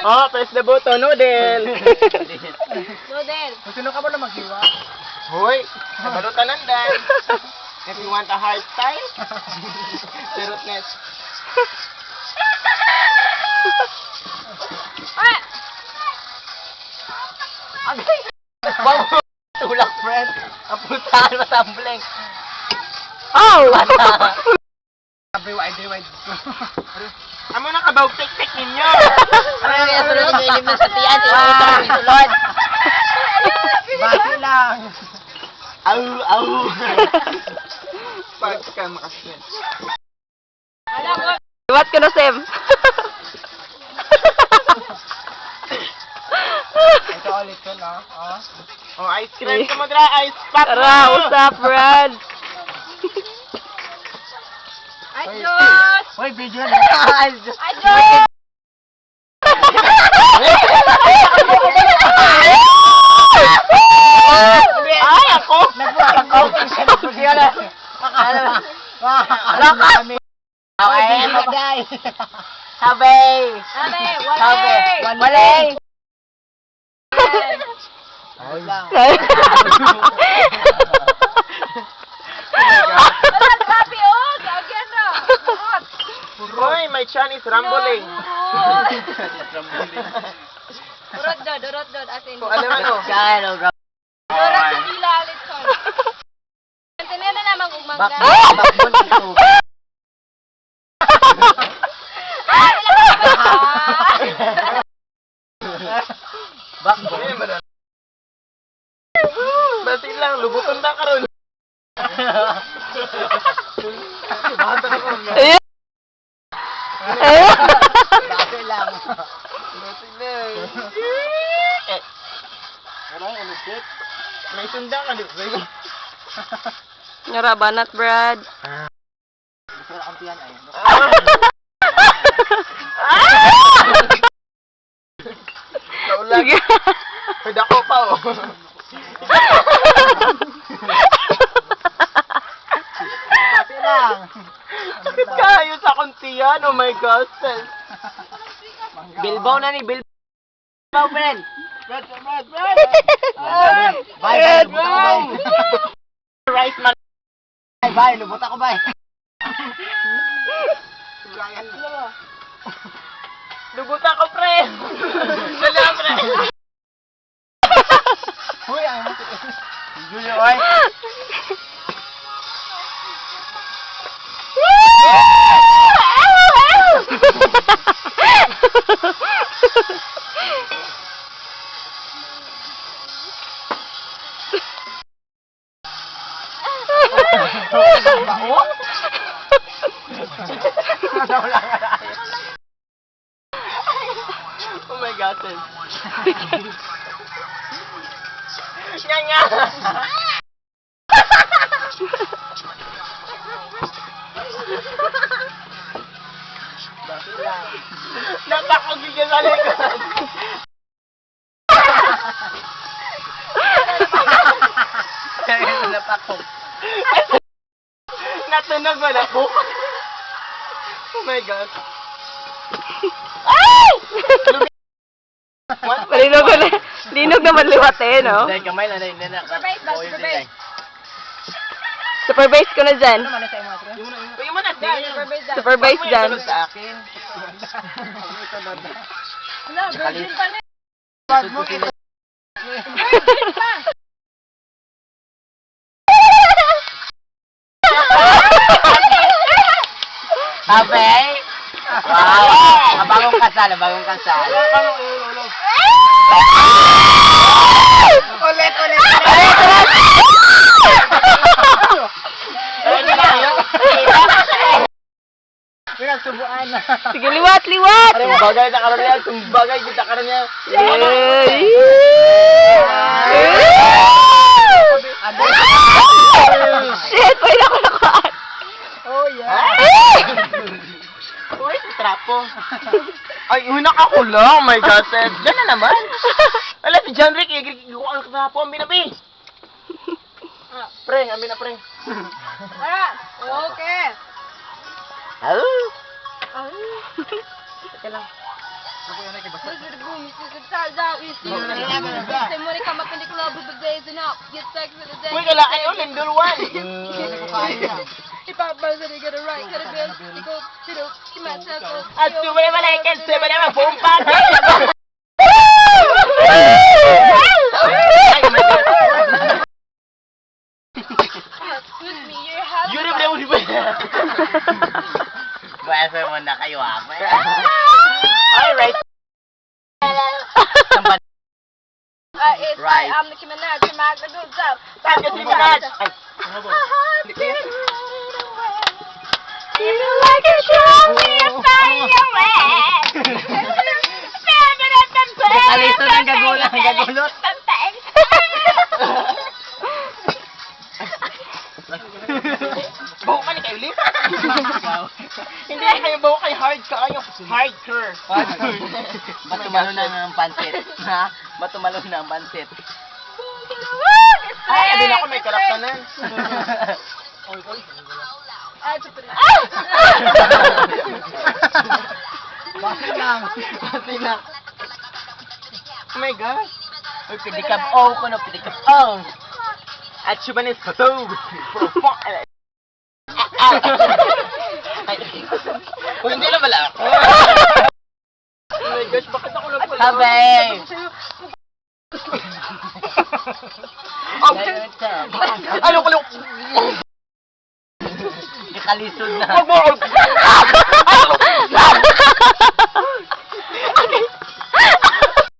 Oh, press the button, noodle. Noodle. Sino ka ba na maghiwa? Hoy, nabalutan nandan. If you want a hard style, sirotness. Wow, tulak, friend. Ang putahan matambling. Oh! Wide. Amo na kabaw tek-tek ninyo. Ano yung sulod ng ilim na sa tiyan? Inuutang ang sulod. Bati lang. Au. Pagka makasin. Liwat ko na, Sem. Ito ulit ko, no? Oh, ice cream ka mo dra, ice pop. Tara, usap, Brad. Ay, Diyos! Hoy, video na. Ay, Diyos! Ay, ako. Nag-outing siya. Video na. Makakala. Okay, Day. Sabay! Sabay! Walay! Ay lang. Hoy, my chan is rambling. Durot dod, as in. So, alam ano? Durot sa pila, Alitson. Tinena na namang umangga. Bakbon ito. Bakbo. Basi lang, lubuton na karon. Bata na ko. Bati lang. Basi lang. Parang ulit. May sunda ka dito. Nyara banat, Brad. Gusto na kampiyan ay. Kaulan. Pwede ako pa oh. Bati lang. Sakit kayo sa kuntiyan. Oh my gosh. Bilbao na ni Bilbao, friend. Brad. Bye, Brad, lubot ako, bye. Rice man. Bye, lubot ako, bye. Lubot ako, friend. Dali, friend. Uy, ay mo. Julio, oy. Oh my God, sis. Nga. Napakagigil sa likod. Napakog. Natunog wala po. Oh my God. Linog naman liwat eh, no? Dahil kamay na dahil na. Superbase ko na dyan. Ano man na sa mga tre? Yung mo na, Superbase dyan. sa akin. Virgin pa na. Wag mo ito. Virgin pa. Abay! Wow! Bagong kasal. Ulit! Pinagsubuan na. Sige, liwat! Bagay na karon niya, tumbagay kita karon niya. Shit! Pwede ako nakuhaan. Oh yeah. Uy, trapo. Ay, una ako lang. Oh my God, Seth. Diyan na naman. Alam, si John Rick, ang trapo ang binabi. Pre, amin na pre. Okay. Oh. Ay. Teka lang. Uy, kalaan yun, linduluan. At sumuli malaikat, sumuli naman, bumpa. Ay, my God. Excuse me, your husband. Yun yung di ba? Pwede mo na kayo ah. Alright. It's Right. I'm Nicki Minaj, you're my good job. Saan ka simulat? Ay, ano ba? Feel like a zombie inside your head. Kalito ng gagulot. Baho ka ni kayo, Lip? Hindi kayo baho kay hard ka, kayo hardcore. Matumalo na ng pansit. Ha? Matumalo na ang pansit. Ay, abin ako may karaptanan. Bakit lang? Pati na. Oh my God. Uy, pidikap o ko no, pidikap o. At siya ba ni Sato? Uy, hindi na pala. Oh my gosh, bakit ako na pala? Sabi! Ano ko lang? Ikalisod na. Wag mo ako.